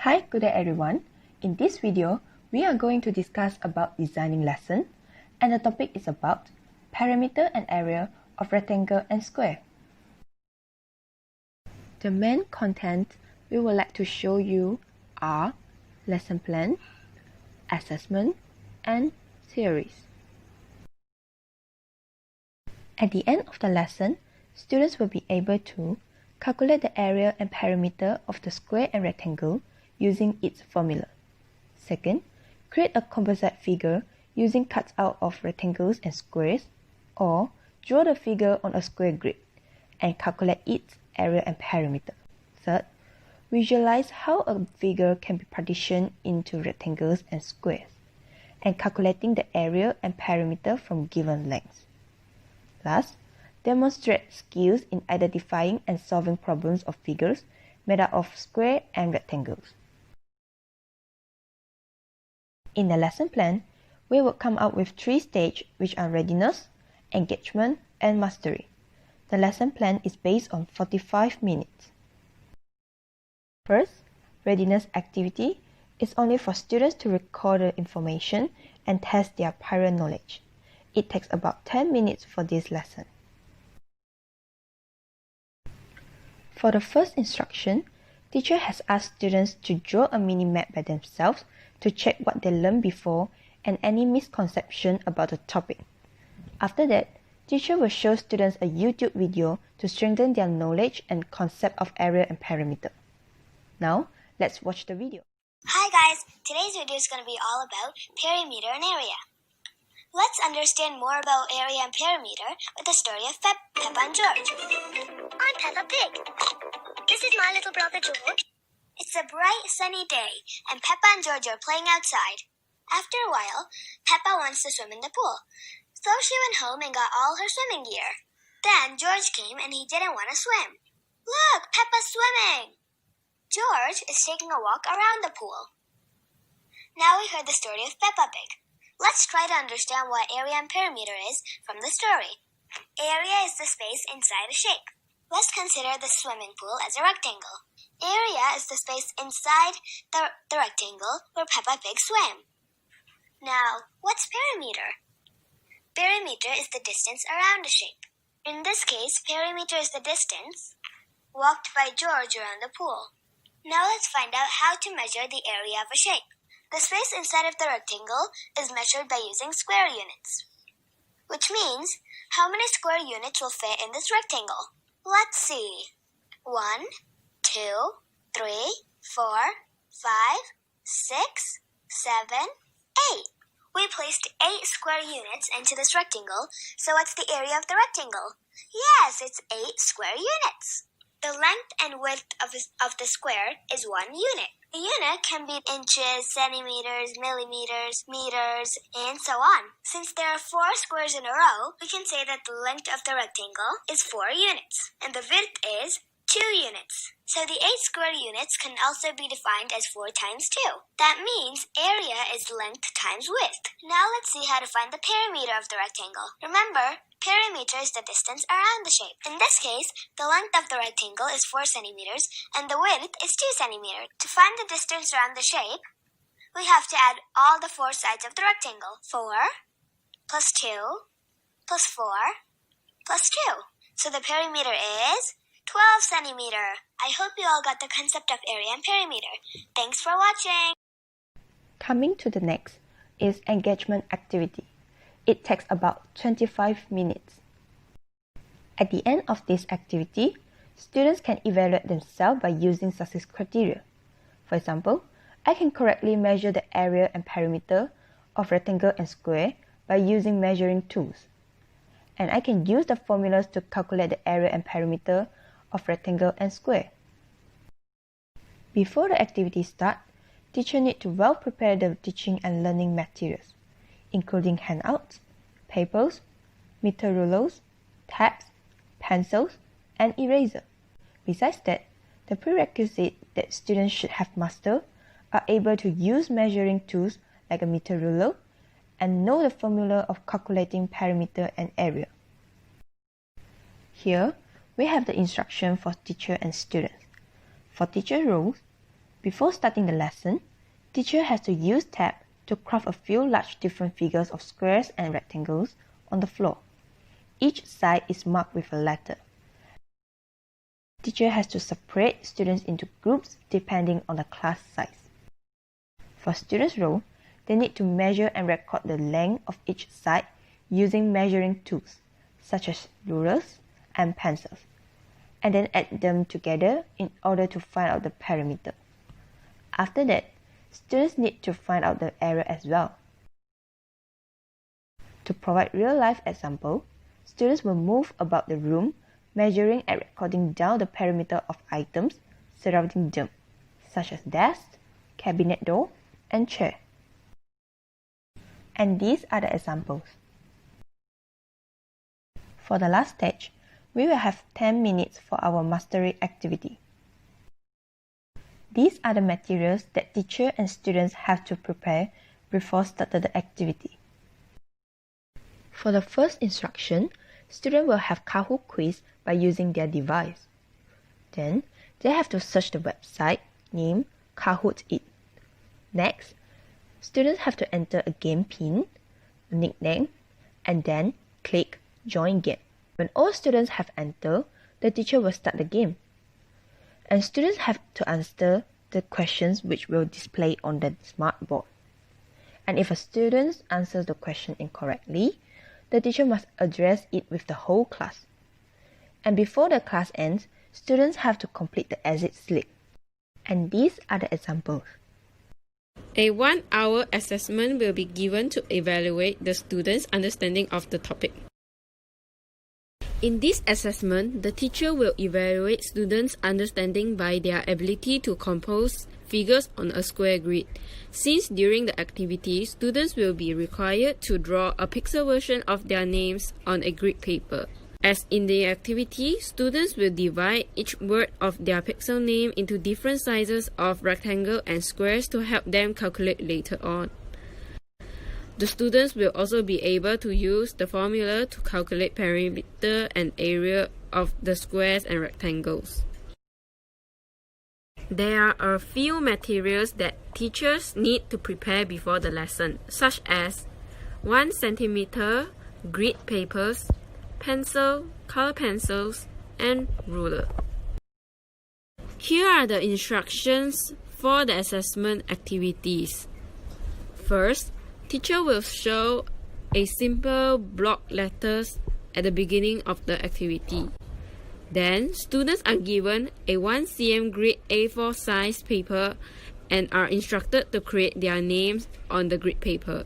Hi, good day everyone. In this video, we are going to discuss about designing lesson, and the topic is about perimeter and area of rectangle and square. The main content we would like to show you are lesson plan, assessment, and theories. At the end of the lesson, students will be able to calculate the area and perimeter of the square and rectangle using its formula. Second, create a composite figure using cutout of rectangles and squares, or draw the figure on a square grid and calculate its area and perimeter. Third, visualize how a figure can be partitioned into rectangles and squares, and calculating the area and perimeter from given lengths. Last, demonstrate skills in identifying and solving problems of figures made up of square and rectangles. In the lesson plan, we will come up with 3 stages which are readiness, engagement, and mastery. The lesson plan is based on 45 minutes. First, readiness activity is only for students to record the information and test their prior knowledge. It takes about 10 minutes for this lesson. For the first instruction, teacher has asked students to draw a mini-map by themselves to check what they learned before and any misconception about the topic. After that, teacher will show students a YouTube video to strengthen their knowledge and concept of area and perimeter. Now, let's watch the video. Hi guys, today's video is going to be all about perimeter and area. Let's understand more about area and perimeter with the story of Peppa and George. I'm Peppa Pig. This is my little brother George. It's a bright sunny day and Peppa and George are playing outside. After a while, Peppa wants to swim in the pool, so she went home and got all her swimming gear. Then George came and he didn't want to swim. Look, Peppa's swimming! George is taking a walk around the pool. Now we heard the story of Peppa Pig. Let's try to understand what area and perimeter is from the story. Area is the space inside a shape. Let's consider the swimming pool as a rectangle. Area is the space inside the rectangle where Peppa Pig swam. Now, what's perimeter? Perimeter is the distance around a shape. In this case, perimeter is the distance walked by George around the pool. Now let's find out how to measure the area of a shape. The space inside of the rectangle is measured by using square units, which means how many square units will fit in this rectangle. Let's see. 1, 2, 3, 4, 5, 6, 7, 8. We placed 8 square units into this rectangle, so what's the area of the rectangle? Yes, it's 8 square units. The length and width of the square is 1 unit. A unit can be inches, centimeters, millimeters, meters, and so on. Since there are 4 squares in a row, we can say that the length of the rectangle is 4 units, and the width is 2 units. So the 8 square units can also be defined as 4 times 2. That means area is length times width. Now let's see how to find the perimeter of the rectangle. Remember, perimeter is the distance around the shape. In this case, the length of the rectangle is 4 centimeters and the width is 2 centimeters. To find the distance around the shape, we have to add all the 4 sides of the rectangle. 4 plus 2 plus 4 plus 2. So the perimeter is 12 centimeters. I hope you all got the concept of area and perimeter. Thanks for watching. Coming to the next is engagement activity. It takes about 25 minutes. At the end of this activity, students can evaluate themselves by using success criteria. For example, I can correctly measure the area and perimeter of rectangle and square by using measuring tools. And I can use the formulas to calculate the area and perimeter of rectangle and square. Before the activity starts, teacher need to well prepare the teaching and learning materials, including handouts, papers, meter rulers, tabs, pencils, and eraser. Besides that, the prerequisite that students should have mastered are able to use measuring tools like a meter ruler and know the formula of calculating perimeter and area. Here, we have the instruction for teacher and students. For teacher roles, Before starting the lesson, teacher has to use tab to craft a few large different figures of squares and rectangles on the floor. Each side is marked with a letter. Teacher has to separate students into groups depending on the class size. For students' row, they need to measure and record the length of each side using measuring tools, such as rulers and pencils, and then add them together in order to find out the perimeter. After that, students need to find out the area as well. To provide real-life example, students will move about the room, measuring and recording down the perimeter of items surrounding them, such as desk, cabinet door, and chair. And these are the examples. For the last stage, we will have 10 minutes for our mastery activity. These are the materials that teacher and students have to prepare before starting the activity. For the first instruction, students will have Kahoot Quiz by using their device. Then, they have to search the website named Kahoot It. Next, students have to enter a game pin, a nickname, and then click Join Game. When all students have entered, the teacher will start the game. And students have to answer the questions which will display on the smart board. And if a student answers the question incorrectly, the teacher must address it with the whole class. And before the class ends, students have to complete the exit slip. And these are the examples. A 1-hour assessment will be given to evaluate the students' understanding of the topic. In this assessment, the teacher will evaluate students' understanding by their ability to compose figures on a square grid. Since during the activity, students will be required to draw a pixel version of their names on a grid paper. As in the activity, students will divide each word of their pixel name into different sizes of rectangle and squares to help them calculate later on. The students will also be able to use the formula to calculate perimeter and area of the squares and rectangles. There are a few materials that teachers need to prepare before the lesson, such as 1 cm grid papers, pencil, color pencils, and ruler. Here are the instructions for the assessment activities. First, teacher will show a simple block letters at the beginning of the activity. Then, students are given a 1 cm grid A4 size paper and are instructed to create their names on the grid paper.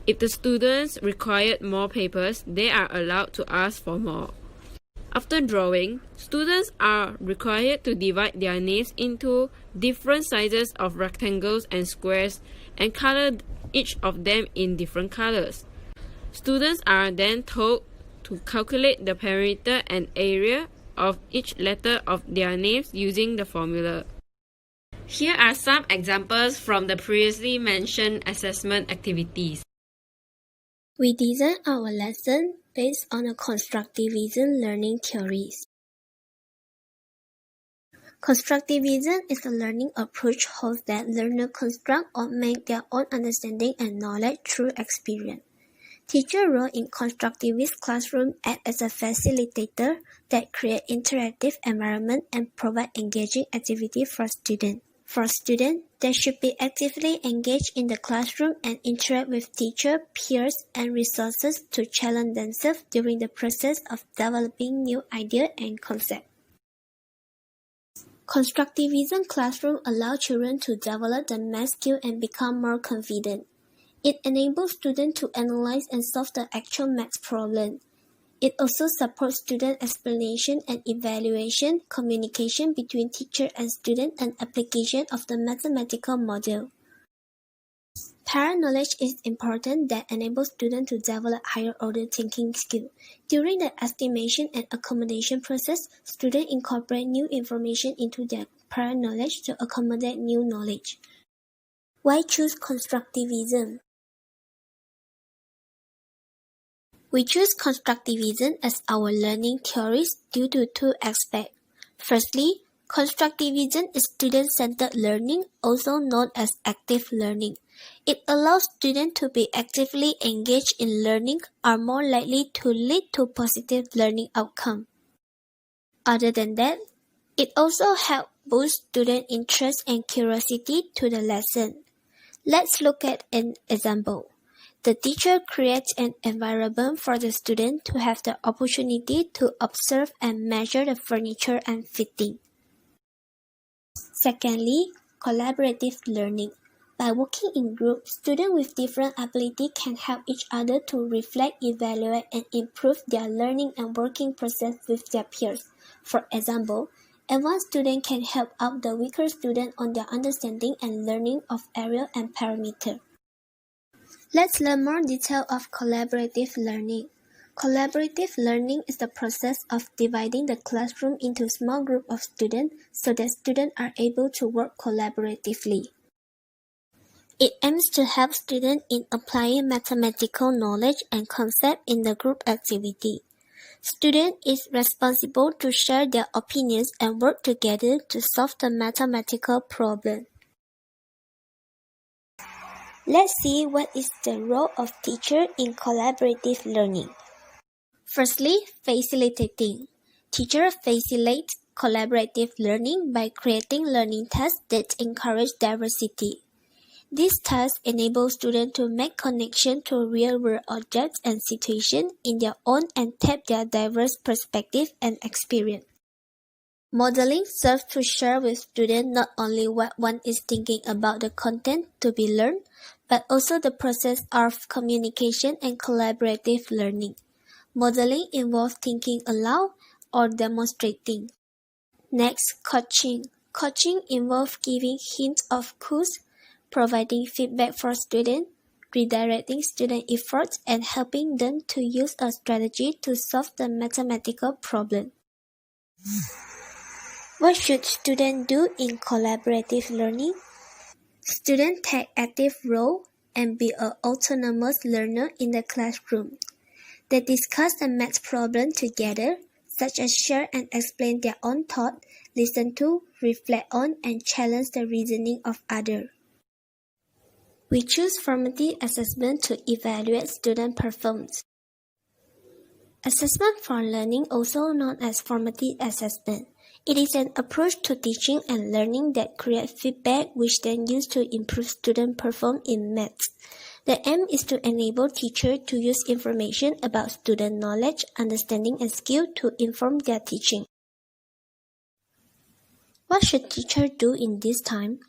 If the students require more papers, they are allowed to ask for more. After drawing, students are required to divide their names into different sizes of rectangles and squares and color each of them in different colors. Students are then told to calculate the perimeter and area of each letter of their names using the formula. Here are some examples from the previously mentioned assessment activities. We designed our lesson based on a constructivism learning theories. Constructivism is a learning approach holds that learners construct or make their own understanding and knowledge through experience. Teacher role in constructivist classroom act as a facilitator that create interactive environment and provide engaging activity for students. For students, they should be actively engaged in the classroom and interact with teacher, peers, and resources to challenge themselves during the process of developing new ideas and concepts. Constructivism classroom allows children to develop the math skill and become more confident. It enables students to analyze and solve the actual math problem. It also supports student explanation and evaluation, communication between teacher and student, and application of the mathematical model. Prior knowledge is important that enables students to develop higher order thinking skills. During the estimation and accommodation process, students incorporate new information into their prior knowledge to accommodate new knowledge. Why choose constructivism? We choose constructivism as our learning theories due to two aspects. Firstly, Constructivism is student-centered learning, also known as active learning. It allows students to be actively engaged in learning, are more likely to lead to positive learning outcomes. Other than that, it also helps boost student interest and curiosity to the lesson. Let's look at an example. The teacher creates an environment for the student to have the opportunity to observe and measure the furniture and fitting. Secondly, collaborative learning. By working in groups, students with different abilities can help each other to reflect, evaluate, and improve their learning and working process with their peers. For example, advanced students can help out the weaker student on their understanding and learning of area and parameter. Let's learn more detail of collaborative learning. Collaborative learning is the process of dividing the classroom into small groups of students so that students are able to work collaboratively. It aims to help students in applying mathematical knowledge and concepts in the group activity. Student is responsible to share their opinions and work together to solve the mathematical problem. Let's see what is the role of teacher in collaborative learning. Firstly, facilitating. Teacher facilitates collaborative learning by creating learning tasks that encourage diversity. These tasks enable students to make connections to real-world objects and situations in their own and tap their diverse perspectives and experience. Modeling serves to share with students not only what one is thinking about the content to be learned, but also the process of communication and collaborative learning. Modeling involves thinking aloud or demonstrating. Next, coaching. Coaching involves giving hints of clues, providing feedback for students, redirecting student efforts, and helping them to use a strategy to solve the mathematical problem. What should students do in collaborative learning? Students take active role and be an autonomous learner in the classroom. They discuss the math problem together, such as share and explain their own thought, listen to, reflect on, and challenge the reasoning of others. We choose formative assessment to evaluate student performance. Assessment for learning, also known as formative assessment. It is an approach to teaching and learning that creates feedback which then used to improve student performance in math. The aim is to enable teachers to use information about student knowledge, understanding, and skill to inform their teaching. What should teachers do in this time?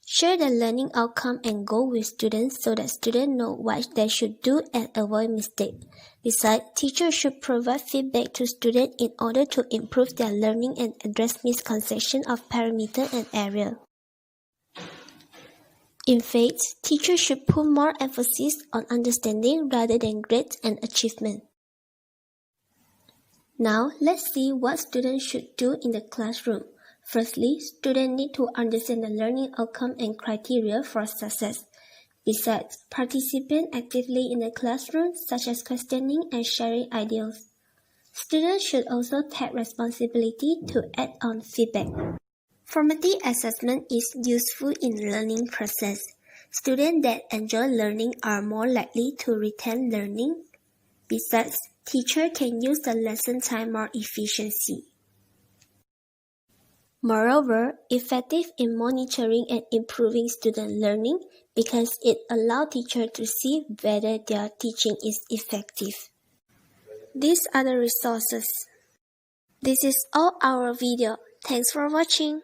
Share the learning outcome and goal with students so that students know what they should do and avoid mistakes. Besides, teachers should provide feedback to students in order to improve their learning and address misconceptions of parameter and area. In fact, teachers should put more emphasis on understanding rather than grades and achievement. Now, let's see what students should do in the classroom. Firstly, students need to understand the learning outcome and criteria for success. Besides, participate actively in the classroom, such as questioning and sharing ideas. Students should also take responsibility to add on feedback. Formative assessment is useful in learning process. Students that enjoy learning are more likely to retain learning. Besides, teachers can use the lesson time more efficiently. Moreover, effective in monitoring and improving student learning because it allows teachers to see whether their teaching is effective. These are the resources. This is all our video. Thanks for watching.